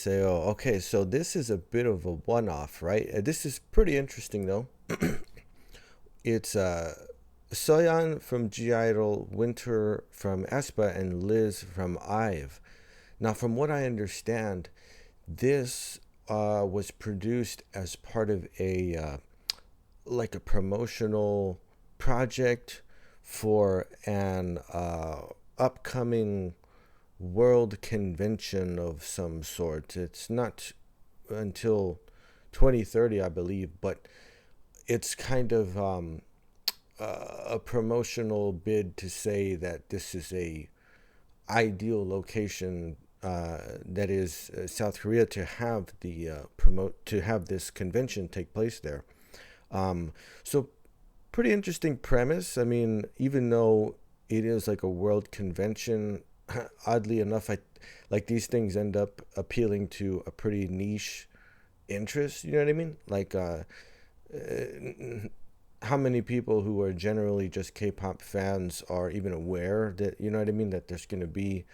안녕하세요. Okay, so this is a bit of a one-off, right? This is pretty interesting though. It's Soyeon from G-IDLE, Winter from aespa, and Liz from IVE. Now, from what I understand, this was produced as part of a like a promotional project for an upcoming world convention of some sort. It's not until 2030, I believe, but it's kind of a promotional bid to say that this is a ideal location, that is South Korea, to have the to have this convention take place there. So pretty interesting premise. I mean, even though it is like a world convention, oddly enough, I like these things end up appealing to a pretty niche interest. You know what I mean? Like, how many people who are generally just K-pop fans are even aware that, you know what I mean, that there's going to be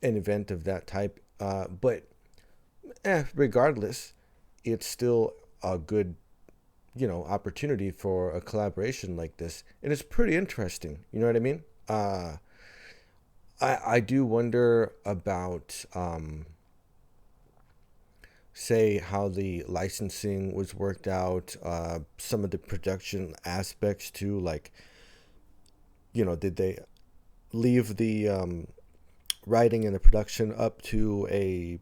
an event of that type? But regardless, it's still a good, opportunity for a collaboration like this, and it's pretty interesting. You know what I mean? I do wonder about, say, how the licensing was worked out, some of the production aspects too. Like, did they leave the writing and the production up to a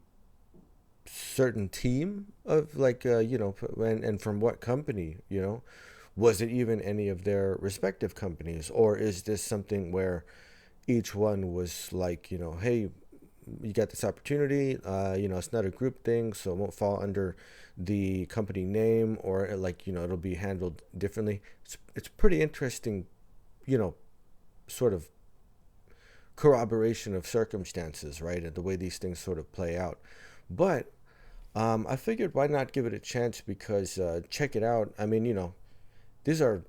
certain team of, like, and from what company? Was it even any of their respective companies, or is this something where each one was like, hey, you got this opportunity, it's not a group thing, so it won't fall under the company name, or like, it'll be handled differently. It's pretty interesting, sort of corroboration of circumstances, right? And the way these things sort of play out. But I figured, why not give it a chance? Because check it out. I mean, these are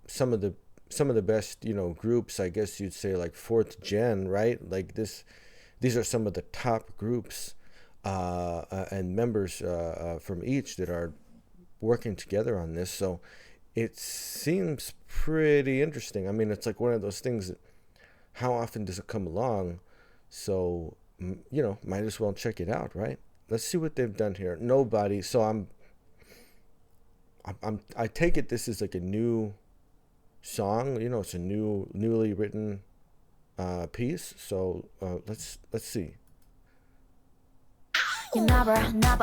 some of the best, groups, I guess you'd say, like fourth gen, right? Like these are some of the top groups and members from each that are working together on this. So it seems pretty interesting. I mean, it's like one of those things that, how often does it come along? So, might as well check it out, right? Let's see what they've done here. Nobody. So I take it this is like a new song. It's a newly written piece. So let's see. You never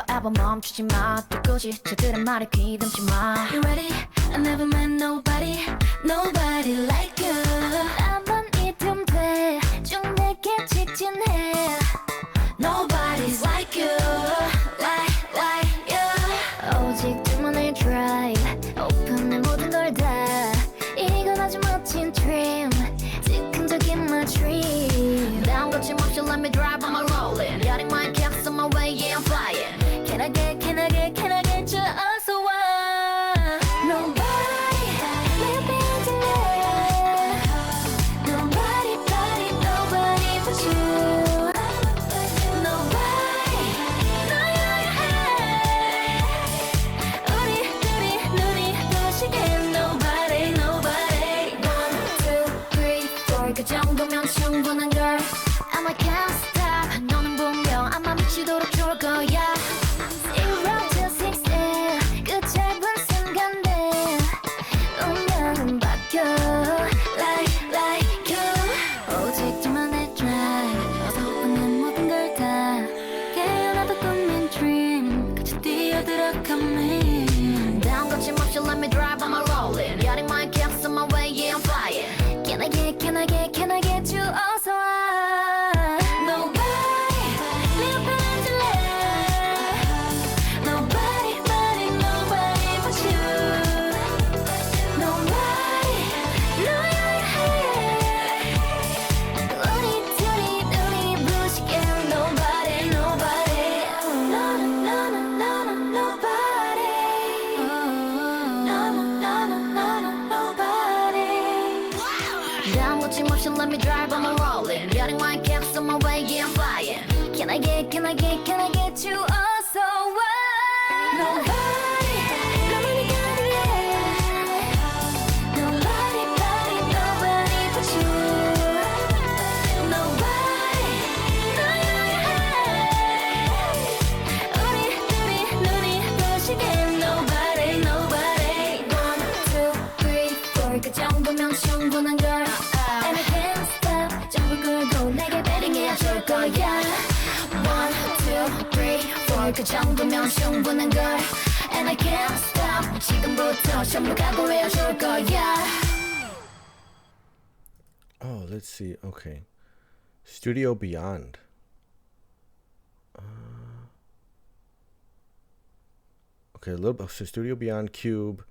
ever 멈추지 마 또 굳이 저들의 말에 귀담지 마 You ready? I never met nobody like you 나만 잊으면 돼쭉 내게 직진해 Nobody's like you like you 오직 둘만의 drive 오픈해 모든 걸 다 이건 아주 멋진 dream 즉흥적인 my dream 난 거침없이 let me drive I'm a rolling Yachting my caps on my way yeah I'm flying Can I get you 어서 와 Nobody maybe I'm tonight Nobody but you Nobody 너야 우리 눈이 부시게 Nobody One, two, three, four 그 정도면 충분한 걸 I'm like can't stop 너는 분명 아마 미치도록 좋을 거야 Zero to 60 그 짧은 순간들 운명은 바뀌어 like you 오직 둘만의 drive 어서 오픈해 모든 걸 다 깨어나도 꿈인 dream 같이 뛰어들어가 me 난 거침없이 let me drive I'm a rolling Yachting my caps on my way yeah I'm flying Can I get you 어서 와 Nobody 내 옆에 앉을래 Nobody but you Nobody 너야 우리 둘이 눈이 부시게 Nobody 너는 nobody 너는 nobody 난 거침없이 let me can I get you also? Nobody, nobody got it, yeah. Nobody, nobody, nobody but you. Nobody, no, 우리 둘이 눈이 부시게. Nobody, nobody. 1, 2, 3, 4 그 정도면 충분한 걸. And I can't stop. 전부 끌고 내게 베링해야 줄 거야. 1, 2, 3, 4 그 정도면 충분한 걸. And I can't stop. 지금부터 전부 각오해야 줄 거야. Oh, let's see. Okay. Studio Beyond. Okay, a little bit. So Studio Beyond, Cube,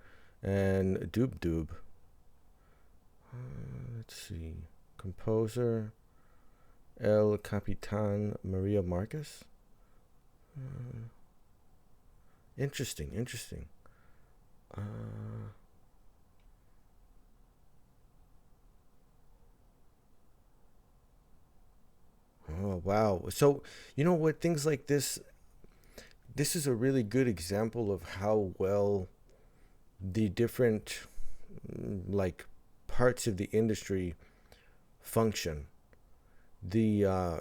and Doob Doob. Let's see. Composer, El Capitan Maria Marcus. Interesting, interesting. Oh, wow. So, you know what? Things like this is a really good example of how well the different like parts of the industry function. The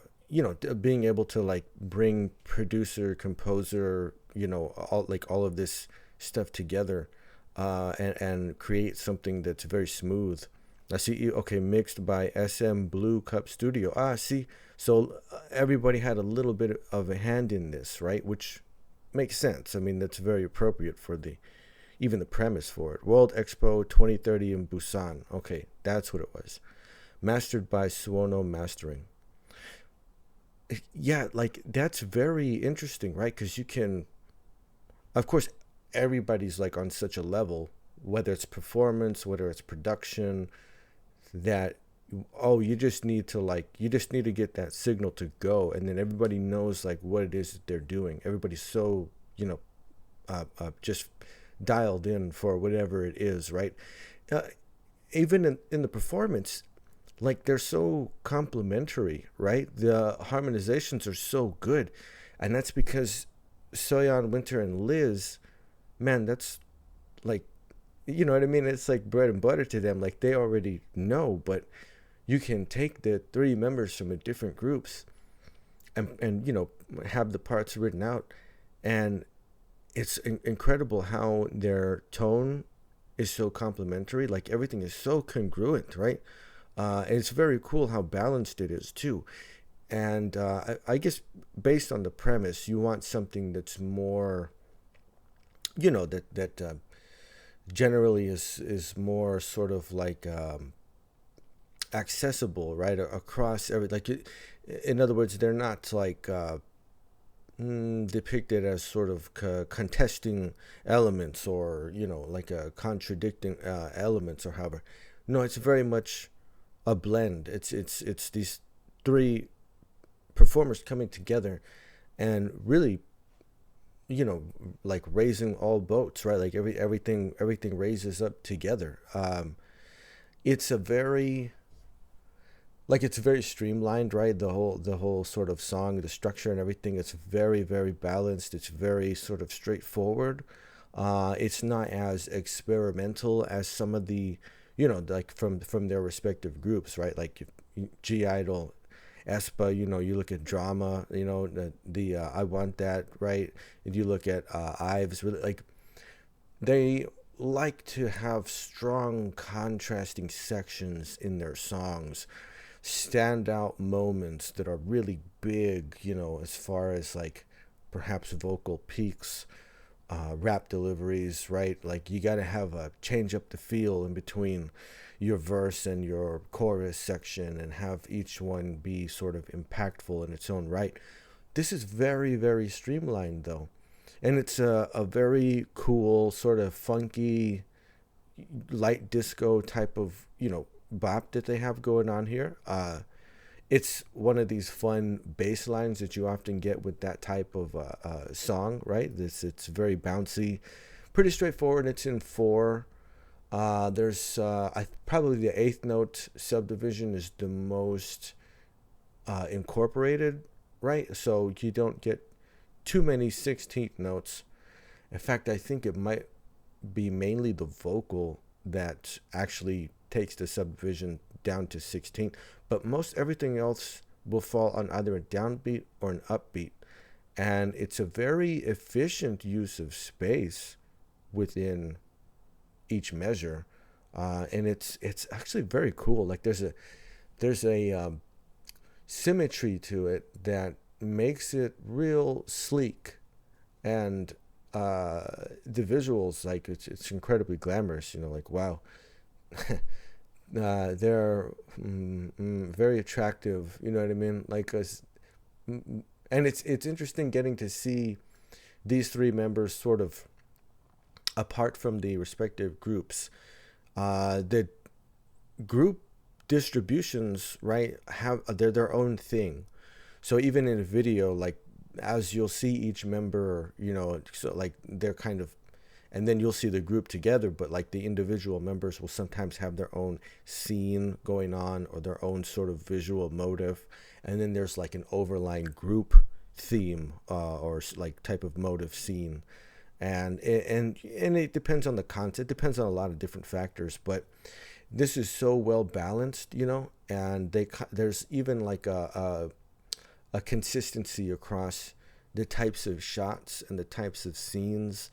being able to like bring producer, composer, all of this stuff together, and create something that's very smooth. I see. Okay, mixed by SM Blue Cup Studio. See, so everybody had a little bit of a hand in this, right? Which makes sense. I mean, that's very appropriate for even the premise for it. World Expo 2030 in Busan. Okay, that's what it was. Mastered by Suono Mastering. Yeah, like that's very interesting, right? Because you can, of course, everybody's like on such a level, whether it's performance, whether it's production, that you just need to get that signal to go, and then everybody knows like what it is that they're doing. Everybody's so just dialed in for whatever it is, right? Even in the performance, like they're so complementary, right? The harmonizations are so good, and that's because Soyeon, Winter, and Liz, man, that's like, you know what I mean? It's like bread and butter to them. Like they already know, but you can take the three members from the different groups and have the parts written out, and it's incredible how their tone is so complementary. Like everything is so congruent, right? And it's very cool how balanced it is too. And I guess based on the premise, you want something that's more, that generally is more sort of like accessible, right, across in other words, they're not like depicted as sort of contesting elements, or like a contradicting elements, or however. No, it's very much a blend. It's these three performers coming together and really like raising all boats, right? Like everything raises up together. It's very streamlined, right? The whole sort of song, the structure and everything, it's very, very balanced. It's very sort of straightforward. It's not as experimental as some of the, like from their respective groups, right? Like G-I-DLE, aespa, you look at drama, the I Want That, right? If you look at IVE's, really, like they like to have strong contrasting sections in their songs, standout moments that are really big, as far as like perhaps vocal peaks, rap deliveries, right? Like you got to have a change up the feel in between your verse and your chorus section, and have each one be sort of impactful in its own right. This is very, very streamlined though, and it's a very cool sort of funky light disco type of bop that they have going on here. It's one of these fun bass lines that you often get with that type of song, right? It's very bouncy, pretty straightforward. It's in 4. There's probably the 8th note subdivision is the most incorporated right? So you don't get too many 16th notes. In fact, I think it might be mainly the vocal that actually takes the subdivision down to 16th, but most everything else will fall on either a downbeat or an upbeat. And it's a very efficient use of space within each measure. And it's actually very cool. Like there's a symmetry to it that makes it real sleek, and the visuals, like it's incredibly glamorous. Like wow, they're very attractive. You know what I mean? Like and it's interesting getting to see these three members sort of apart from the respective groups. The group distributions, right, they're their own thing. So even in a video, like as you'll see each member, so like they're kind of, and then you'll see the group together, but like the individual members will sometimes have their own scene going on or their own sort of visual motive. And then there's like an overlying group theme or like type of motive scene. And it depends on the content, it depends on a lot of different factors, but this is so well balanced, and there's even like a consistency across the types of shots and the types of scenes,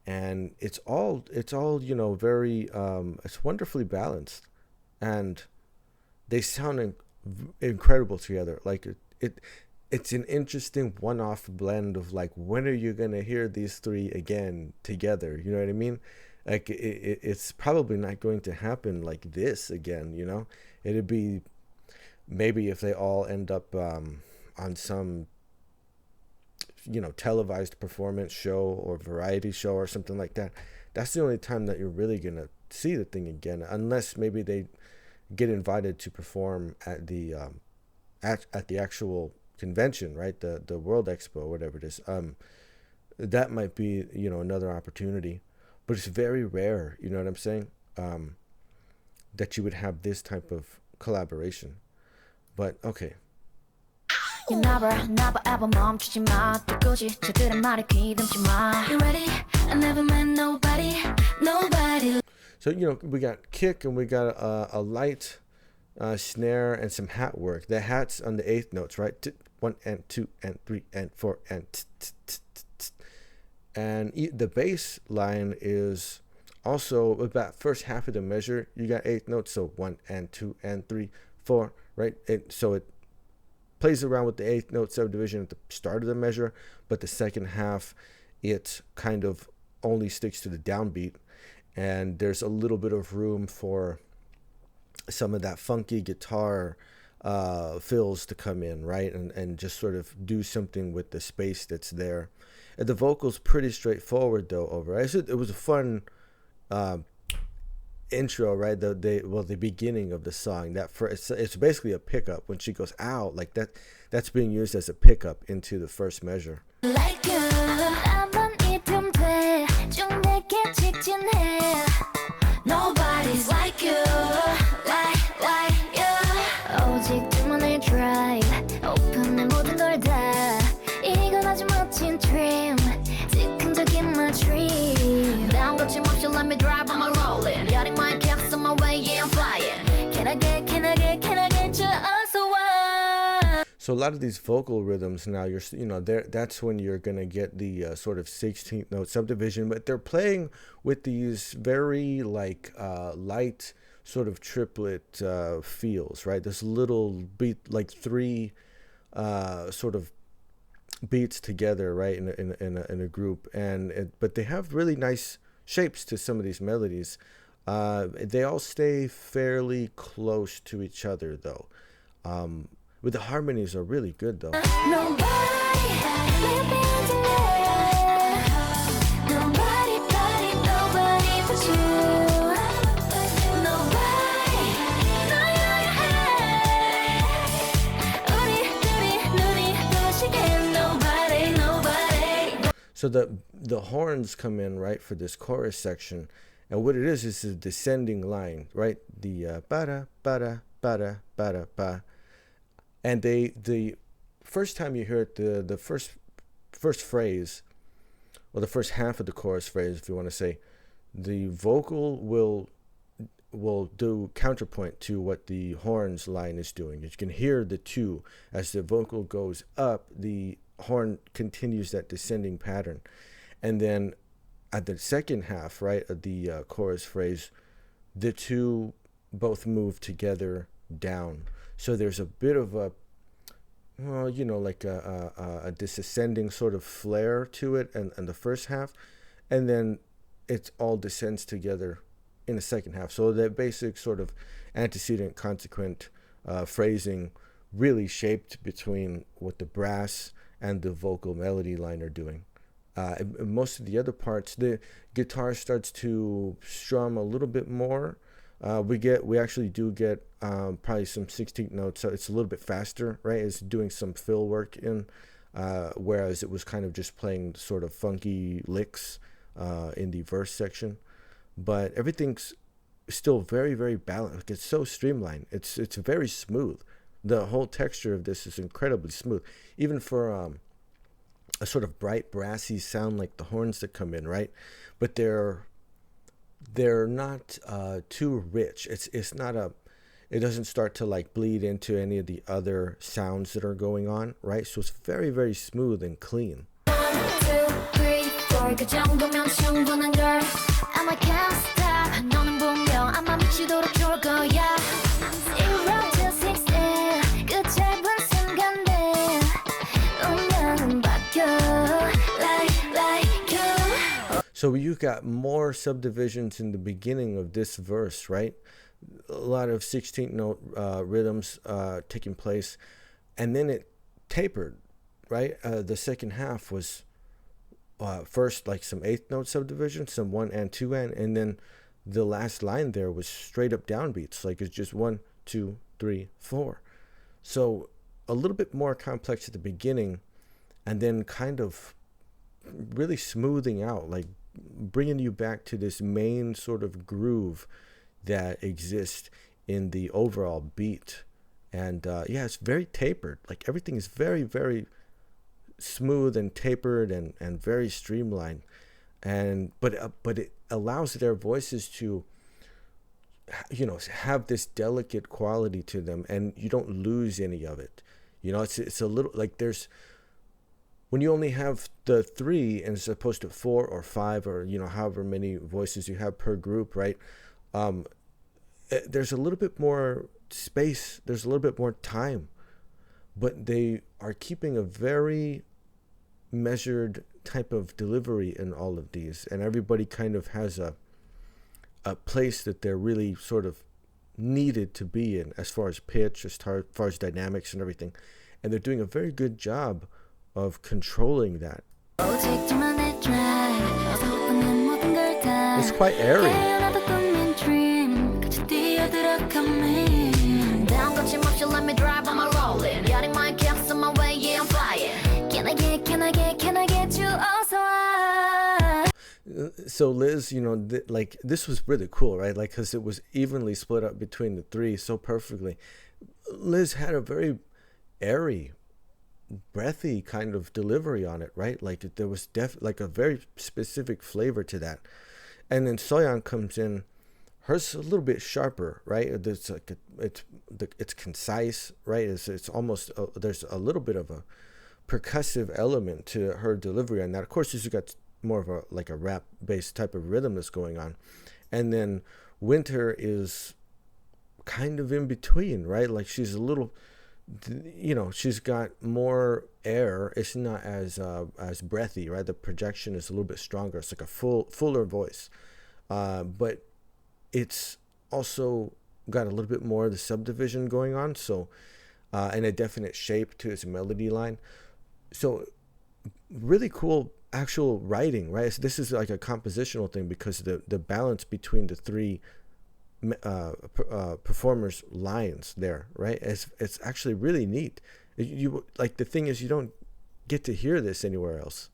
and it's all very it's wonderfully balanced, and they sound incredible together. Like it's an interesting one-off blend of like, when are you gonna hear these three again together? You know what I mean? Like it's probably not going to happen like this again. It'd be maybe if they all end up on some televised performance show or variety show or something like that. That's the only time that you're really gonna see the thing again, unless maybe they get invited to perform at the actual convention, right? The World Expo, whatever it is. That might be another opportunity, but it's very rare. You know what I'm saying? That you would have this type of collaboration. But okay. You never ever 멈추지 마 끝까지 저들의 말에 귀담지 마 You ready? I never met nobody. So we got kick and we got a light snare and some hat work. The hat's on the 8th notes, right? 1 and 2 and 3 and 4 and and the bass line is also about first half of the measure. You got 8 notes, so 1 and 2 and 3, 4, right? So it plays around with the 8th note subdivision at the start of the measure, but the second half it kind of only sticks to the downbeat, and there's a little bit of room for some of that funky guitar fills to come in, right? And just sort of do something with the space that's there. And the vocal's pretty straightforward though. It was a fun intro, right? The beginning of the song, it's basically a pickup when she goes out like that. That's being used as a pickup into the first measure. Like you, 나만 있으면 돼. 쭉 내게 직진해. Nobody's like you, like you. 오직 둘만의 drive, 오픈해 모든 걸 다. 이건 아주 멋진 dream, 즉흥적인 my dream. 난 거침없이 let me drive, I'm rolling. Yachting my caps on my way, yeah I'm flying. Can I get you also one? So a lot of these vocal rhythms now, that's when you're gonna get the sort of 16th note subdivision, but they're playing with these very like light sort of triplet feels, right? This little beat, like 3 sort of beats together, right, in a group, but they have really nice shapes to some of these melodies. They all stay fairly close to each other though. But the harmonies are really good though. Nobody but you. Nobody, 우리 눈이 부시게. Nobody. So the horns come in, right, for this chorus section, and what it is a descending line, right? The ba-da ba-da ba-da ba-da ba. And the first time you hear it, the first phrase, or the first half of the chorus phrase, if you want to say, the vocal will do counterpoint to what the horns line is doing. You can hear the two. As the vocal goes up, the horn continues that descending pattern. And then at the second half, right, of the chorus phrase, the two both move together down. So there's a bit of a, well, like a descending sort of flare to it and the first half, and then it all descends together in the second half. So that basic sort of antecedent consequent phrasing really shaped between what the brass and the vocal melody line are doing. Most of the other parts, the guitar starts to strum a little bit more. We actually do get probably some 16th notes, so it's a little bit faster, right? It's doing some fill work in, whereas it was kind of just playing sort of funky licks in the verse section. But everything's still very, very balanced. It's so streamlined. It's very smooth. The whole texture of this is incredibly smooth, even for a sort of bright brassy sound like the horns that come in, right? But they're not too rich. It's not it doesn't start to like bleed into any of the other sounds that are going on, right? So it's very, very smooth and clean. 1, 2, 3, 4 그 정도면 충분한 걸 아마 can't stop 너는 분명 아마 미치도록 좋을 거야 0 to 16 그 짧은 순간들 운명은 바뀌어 like you. So you got more subdivisions in the beginning of this verse, right? A lot of 16th note rhythms taking place, and then it tapered, right? The second half was first like some 8th note subdivisions, some 1 and 2 and then the last line there was straight up downbeats, like it's just 1, 2, 3, 4. So a little bit more complex at the beginning, and then kind of really smoothing out, like bringing you back to this main sort of groove that exists in the overall beat. And yeah, it's very tapered. Like everything is very, very smooth and tapered and very streamlined. And but it allows their voices to, have this delicate quality to them, and you don't lose any of it. It's a little like when you only have the 3 and as opposed to 4 or 5 or however many voices you have per group, right? There's a little bit more space, there's a little bit more time, but they are keeping a very measured type of delivery in all of these, and everybody kind of has a place that they're really sort of needed to be in as far as pitch, as far as dynamics and everything, and they're doing a very good job of controlling that. It's quite airy. So Liz, this was really cool, right? Like, because it was evenly split up between the 3 so perfectly. Liz had a very airy, breathy kind of delivery on it, right? Like there was like a very specific flavor to that. And then Soyeon comes in, hers a little bit sharper, right? It's like it's concise, right? It's almost there's a little bit of a percussive element to her delivery on that. Of course, she's got more of a rap based type of rhythm that's going on, and then Winter is kind of in between, right? Like she's a little, she's got more air. It's not as breathy, right? The projection is a little bit stronger. It's like a fuller voice, but it's also got a little bit more of the subdivision going on. So, and a definite shape to its melody line. So, really cool actual writing, right? So this is like a compositional thing because the balance between the 3 performers' lines there, right? It's actually really neat. You like the thing is you don't get to hear this anywhere else.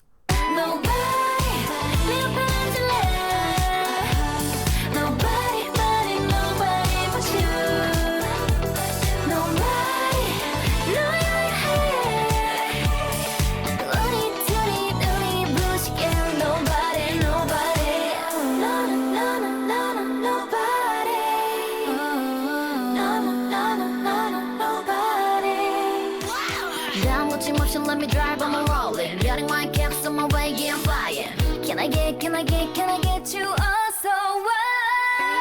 can I get you also?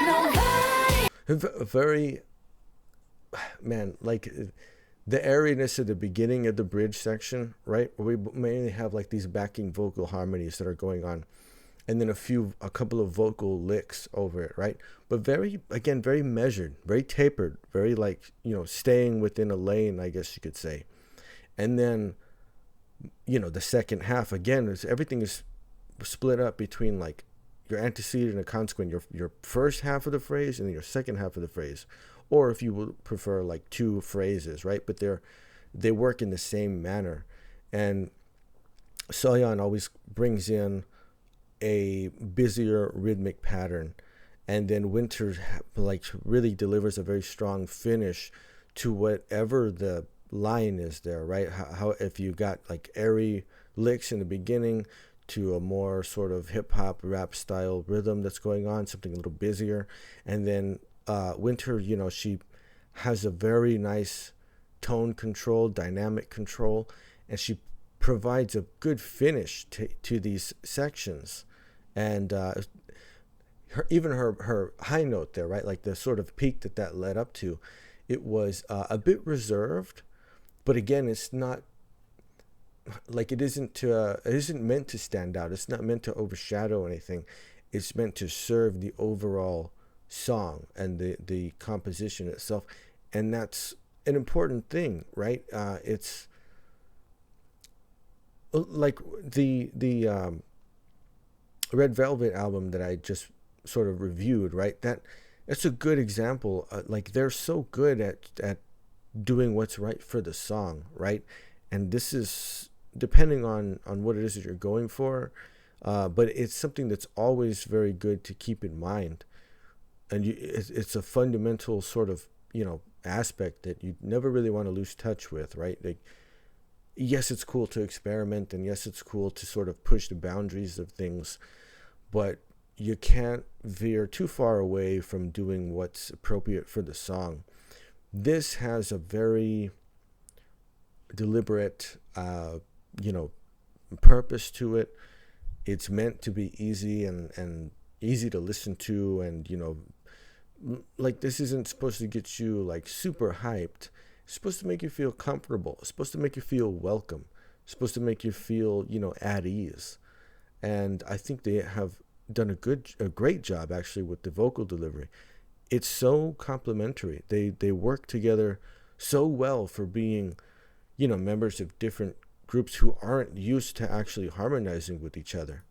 Nobody. Very, man, like the airiness at the beginning of the bridge section, right? We mainly have like these backing vocal harmonies that are going on, and then a couple of vocal licks over it, right? But very, again, very measured, very tapered, very like, staying within a lane, I guess you could say. And then, the second half, again, everything is split up between like your antecedent and consequent, your first half of the phrase and then your second half of the phrase. Or if you would prefer, like two phrases, right? But they work in the same manner. And Soyeon always brings in a busier rhythmic pattern, and then Winter like really delivers a very strong finish to whatever the line is there, right? How if you got like airy licks in the beginning to a more sort of hip hop rap style rhythm that's going on, something a little busier, and then Winter, she has a very nice tone control, dynamic control, and she provides a good finish to these sections. And even her high note there, right, like the sort of peak that led up to, it was a bit reserved, but again, it's not like it isn't meant to stand out. It's not meant to overshadow anything. It's meant to serve the overall song and the composition itself, and that's an important thing, right? It's like the Red Velvet album that I just sort of reviewed, right? That's a good example. Like they're so good at doing what's right for the song, right? And this is depending on what it is that you're going for, but it's something that's always very good to keep in mind. And it's a fundamental sort of aspect that you never really want to lose touch with, right? Like, yes, it's cool to experiment, and yes, it's cool to sort of push the boundaries of things, but you can't veer too far away from doing what's appropriate for the song. This has a very deliberate, purpose to it. It's meant to be easy and easy to listen to, and like this isn't supposed to get you like super hyped. It's supposed to make you feel comfortable. It's supposed to make you feel welcome. It's supposed to make you feel at ease. And I think they have done a great job actually with the vocal delivery. It's so complementary. They work together so well for being members of different groups who aren't used to actually harmonizing with each other.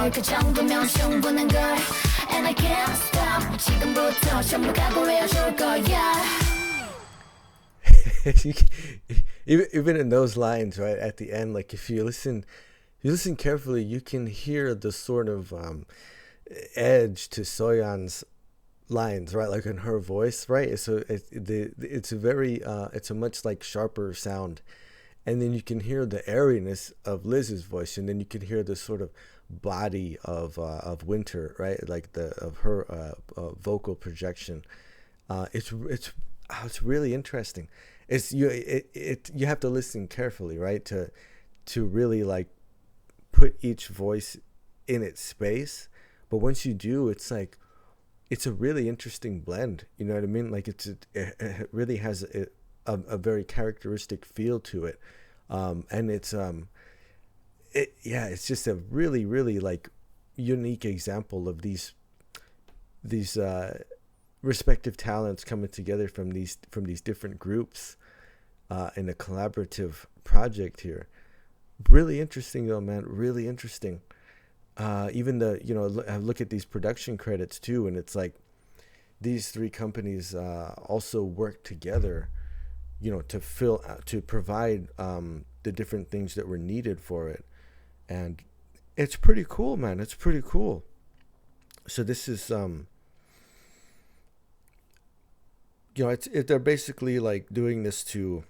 그 정도면 충분한 걸 And I can't stop 지금부터 전부 각오해줄 거야. even in those lines, right at the end, like if you listen carefully, you can hear the sort of edge to Soyeon's lines, right? Like in her voice, right? So it's a much like sharper sound, and then you can hear the airiness of Liz's voice, and then you can hear the sort of body of Winter, right? Like of her vocal projection. It's really interesting. You have to listen carefully, right? To really like put each voice in its space. But once you do, it's like it's a really interesting blend. You know what I mean? Like it really has a very characteristic feel to it, and it's it's just a really, really like unique example of these respective talents coming together from these different groups in a collaborative project here. Really interesting though, man. Really interesting. Even I look at these production credits too, and it's like these three companies also work together, to provide the different things that were needed for it. And it's pretty cool, man. It's pretty cool. So this is they're basically like doing this to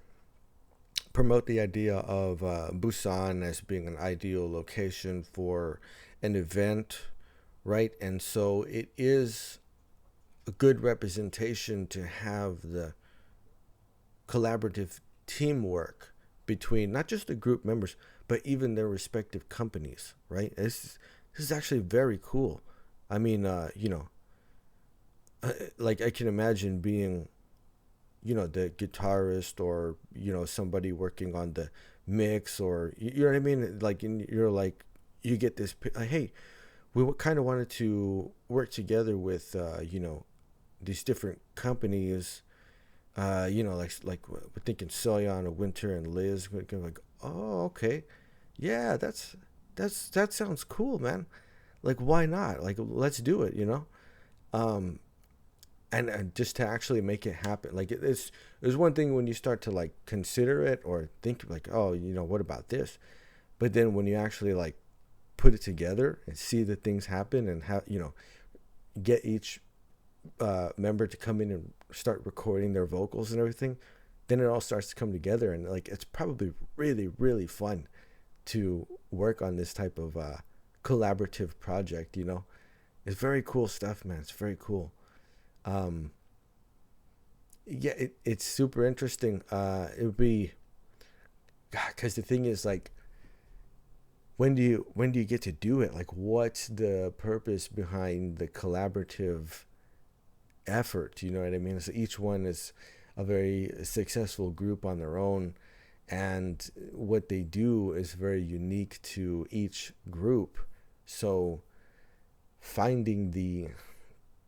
promote the idea of Busan as being an ideal location for an event, right? And so it is a good representation to have the collaborative teamwork between not just the group members, but even their respective companies, right? This is actually very cool. I mean, like I can imagine being, the guitarist or, somebody working on the mix or, you know what I mean? Like, you're like, you get this, like, hey, we kind of wanted to work together with, these different companies, like we're thinking Soyeon or Winter and Liz. We're like, oh, okay, yeah, that sounds cool, man. Like, why not? Like, let's do it. Um, and just to actually make it happen, like it's one thing when you start to like consider it or think like, oh, what about this? But then when you actually like put it together and see the things happen and how get each member to come in and start recording their vocals and everything, then it all starts to come together, and like it's probably really really fun to work on this type of collaborative project. It's very cool stuff, man. It's very cool. um yeah, it's super interesting. It would be, because the thing is like, when do you get to do it? Like, what's the purpose behind the collaborative effort? You know what I mean? So each one is a very successful group on their own, and what they do is very unique to each group. So finding the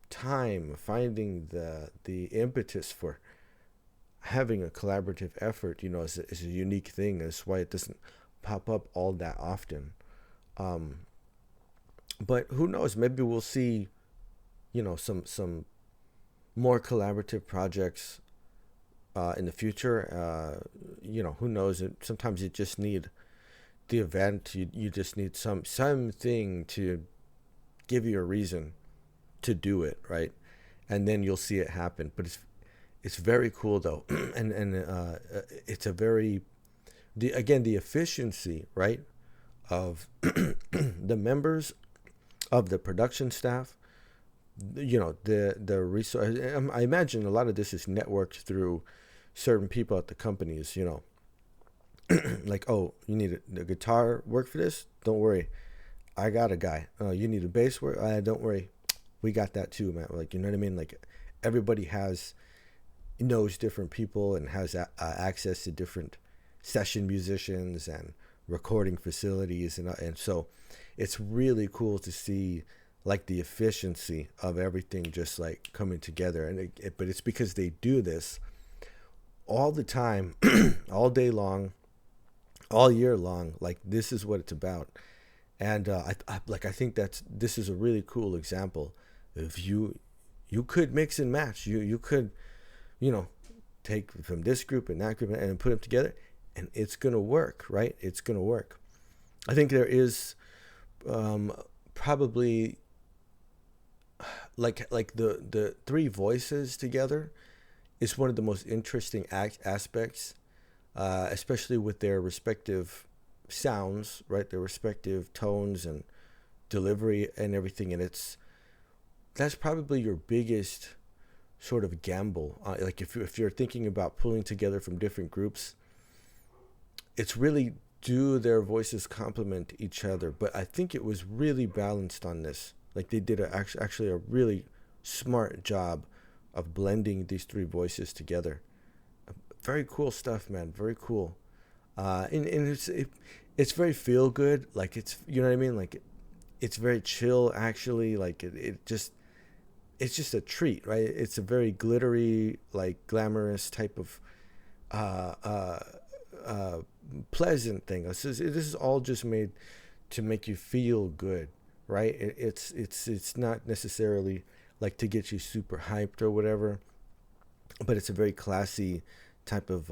time, finding the impetus for having a collaborative effort, is a unique thing. That's why it doesn't pop up all that often. Um, but who knows? Maybe we'll see, some more collaborative projects in the future. Who knows? Sometimes you just need the event. You just need something to give you a reason to do it, right? And then you'll see it happen. But it's very cool though, and it's a very the efficiency, right, of the members of the production staff. The resource. I imagine a lot of this is networked through certain people at the companies. Like, oh, you need a guitar work for this? Don't worry, I got a guy. You need a bass work? Don't worry, we got that too, man. Like, you know what I mean? Like, everybody knows different people and has access to different session musicians and recording facilities, and so it's really cool to see like the efficiency of everything just like coming together. And but it's because they do this all the time, all day long, all year long. Like, this is what it's about. And I think this is a really cool example. If you could mix and match, you could take from this group and that group and put them together, and it's gonna work, right? It's gonna work. I think there is probably like the three voices together is one of the most interesting aspects, especially with their respective sounds, right? Their respective tones and delivery and everything, and that's probably your biggest sort of gamble. Like, if you're thinking about pulling together from different groups, it's really, do their voices complement each other? But I think it was really balanced on this. Like, they did actually a really smart job of blending these three voices together. Very cool stuff, man. Very cool. And it's very feel good. Like, it's, you know what I mean? Like, it's very chill, actually. Like, it's just a treat, right? It's a very glittery, like glamorous type of pleasant thing. This is all just made to make you feel good, right? It's not necessarily like to get you super hyped or whatever, but it's a very classy type of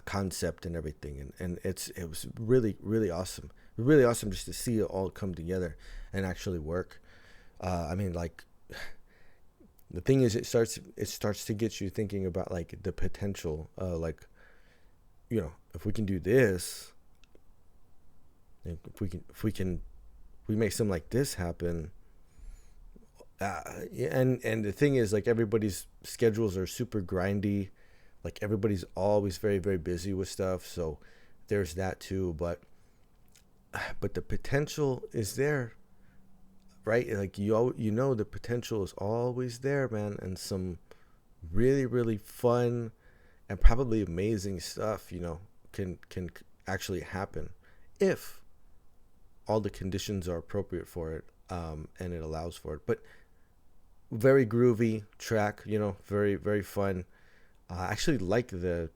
concept and everything, and it was really really awesome, really awesome just to see it all come together and actually work. I mean, like, The thing is, it starts to get you thinking about like the potential, like, if we can do this, if we make something like this happen. And the thing is, like, everybody's schedules are super grindy. Like, everybody's always very, very busy with stuff. So there's that too. But the potential is there, right? Like, the potential is always there, man. And some really, really fun and probably amazing stuff, can actually happen if all the conditions are appropriate for it, and it allows for it. But very groovy track, very, very fun. I actually like the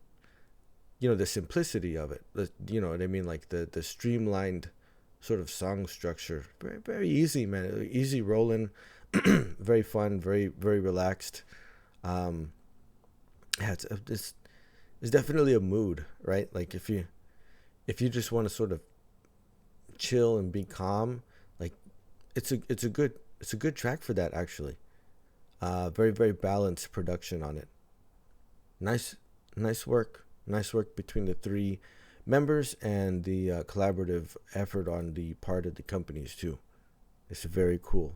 simplicity of it. You know what I mean? Like the streamlined sort of song structure. Very, very easy, man. Easy rolling, very fun, very, very relaxed. Yeah, it's definitely a mood, right? Like, if you just want to sort of chill and be calm, like, it's a good track for that, actually. Very, very balanced production on it. Nice, nice work between the three members, and the collaborative effort on the part of the companies too. It's very cool.